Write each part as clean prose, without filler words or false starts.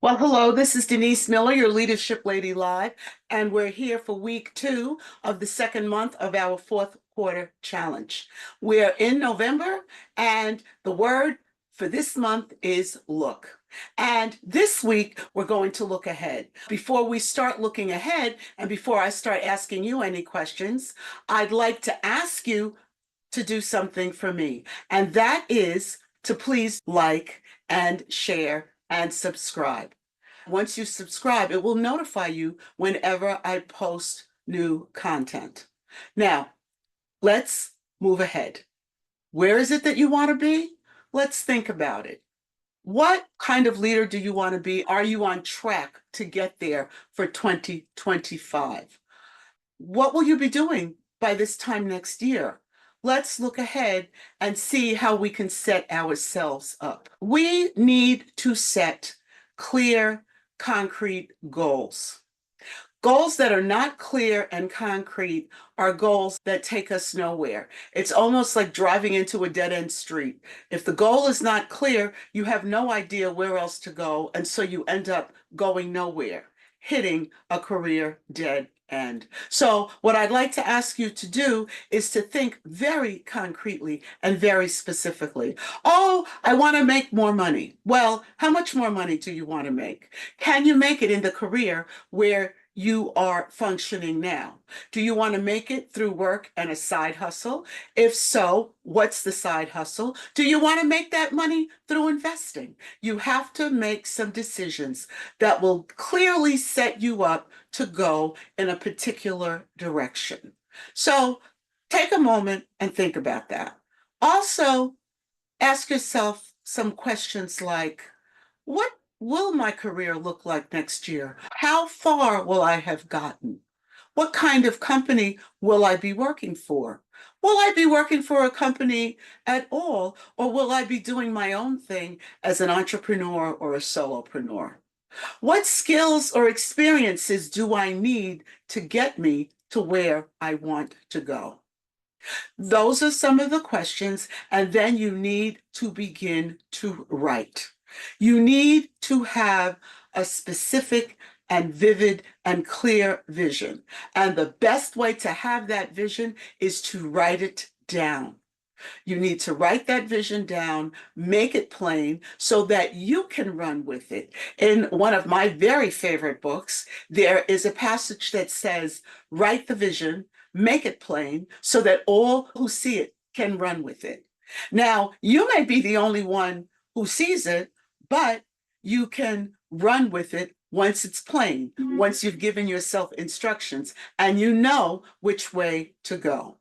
Well, hello, this is Denise Miller, your Leadership Lady Live, and we're here for week 2 of the second month of our fourth quarter challenge. We're in November, and the word for this month is look. And this week, we're going to look ahead. Before we start looking ahead, and before I start asking you any questions, I'd like to ask you to do something for me, and that is to please like and share and subscribe. Once you subscribe, it will notify you whenever I post new content. Now, let's move ahead. Where is it that you want to be? Let's think about it. What kind of leader do you want to be? Are you on track to get there for 2025? What will you be doing by this time next year? Let's look ahead and see how we can set ourselves up. We need to set clear, concrete goals. Goals that are not clear and concrete are goals that take us nowhere. It's almost like driving into a dead-end street. If the goal is not clear, you have no idea where else to go, and so you end up going nowhere, hitting a career dead end. So what I'd like to ask you to do is to think very concretely and very specifically. Oh, I want to make more money. Well, how much more money do you want to make? Can you make it in the career where you are functioning now? Do you want to make it through work and a side hustle? If so, what's the side hustle? Do you want to make that money through investing? You have to make some decisions that will clearly set you up to go in a particular direction. So take a moment and think about that. Also, ask yourself some questions like, what will my career look like next year? How far will I have gotten? What kind of company will I be working for? Will I be working for a company at all, or will I be doing my own thing as an entrepreneur or a solopreneur? What skills or experiences do I need to get me to where I want to go? Those are some of the questions, and then you need to begin to write. You need to have a specific and vivid and clear vision. And the best way to have that vision is to write it down. You need to write that vision down, make it plain so that you can run with it. In one of my very favorite books, there is a passage that says, write the vision, make it plain so that all who see it can run with it. Now, you may be the only one who sees it, but you can run with it once it's plain, once you've given yourself instructions and you know which way to go.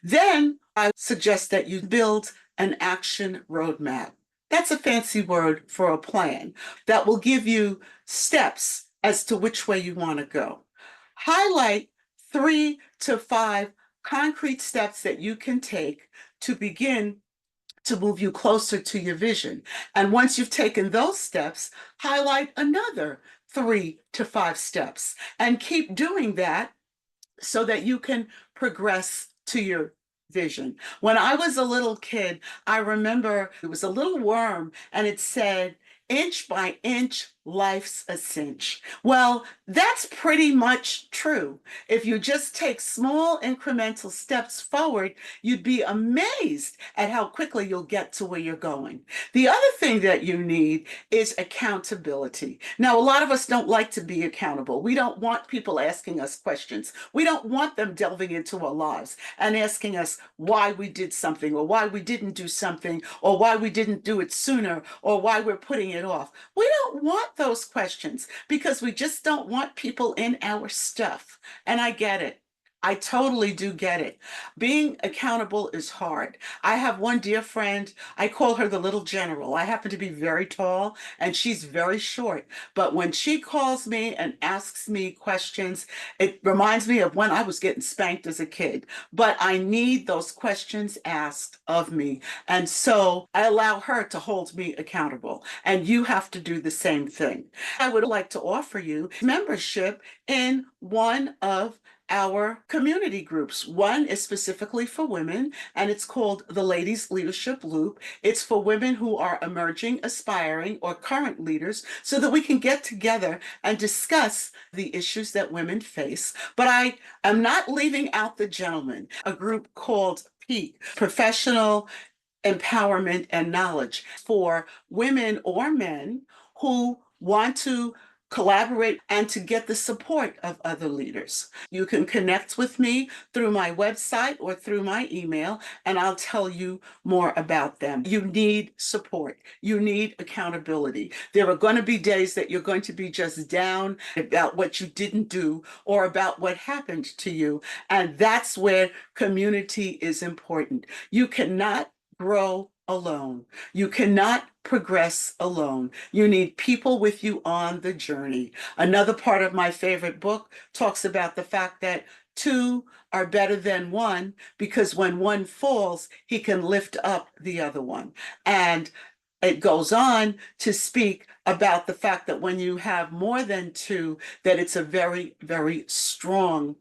Then I suggest that you build an action roadmap. That's a fancy word for a plan that will give you steps as to which way you want to go. Highlight 3 to 5 concrete steps that you can take to begin to move you closer to your vision. And once you've taken those steps, highlight another 3 to 5 steps and keep doing that so that you can progress to your vision. When I was a little kid, I remember it was a little worm and it said, inch by inch, life's a cinch. Well, that's pretty much true. If you just take small incremental steps forward, you'd be amazed at how quickly you'll get to where you're going. The other thing that you need is accountability. Now, a lot of us don't like to be accountable. We don't want people asking us questions. We don't want them delving into our lives and asking us why we did something or why we didn't do something or why we didn't do it sooner or why we're putting it off. We don't want those questions because we just don't want people in our stuff. And I get it. I totally do get it. Being accountable is hard. I have one dear friend, I call her the little general. I happen to be very tall and she's very short. But when she calls me and asks me questions, it reminds me of when I was getting spanked as a kid. But I need those questions asked of me. And so I allow her to hold me accountable. And you have to do the same thing. I would like to offer you membership in one of our community groups. One is specifically for women, and it's called the Ladies Leadership Loop. It's for women who are emerging, aspiring, or current leaders so that we can get together and discuss the issues that women face. But I am not leaving out the gentlemen, a group called PEAK, Professional Empowerment and Knowledge, for women or men who want to collaborate and to get the support of other leaders. You can connect with me through my website or through my email, and I'll tell you more about them. You need support. You need accountability. There are going to be days that you're going to be just down about what you didn't do or about what happened to you. And that's where community is important. You cannot grow alone. You cannot progress alone. You need people with you on the journey. Another part of my favorite book talks about the fact that two are better than one because when one falls, he can lift up the other one. And it goes on to speak about the fact that when you have more than two, that it's a very, very strong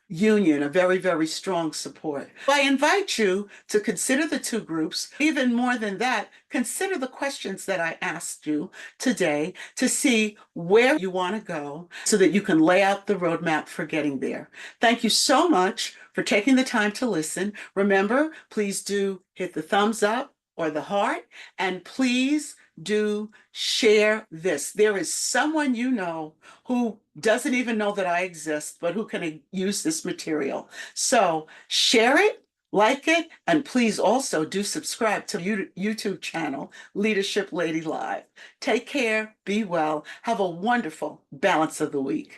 union, a very, very strong support. I invite you to consider the two groups. Even more than that, consider the questions that I asked you today to see where you want to go so that you can lay out the roadmap for getting there. Thank you so much for taking the time to listen. Remember, please do hit the thumbs up or the heart, and please do share this. There is someone you know who doesn't even know that I exist, but who can use this material. So share it, like it, and please also do subscribe to YouTube channel, Leadership Lady Live. Take care, be well, have a wonderful balance of the week.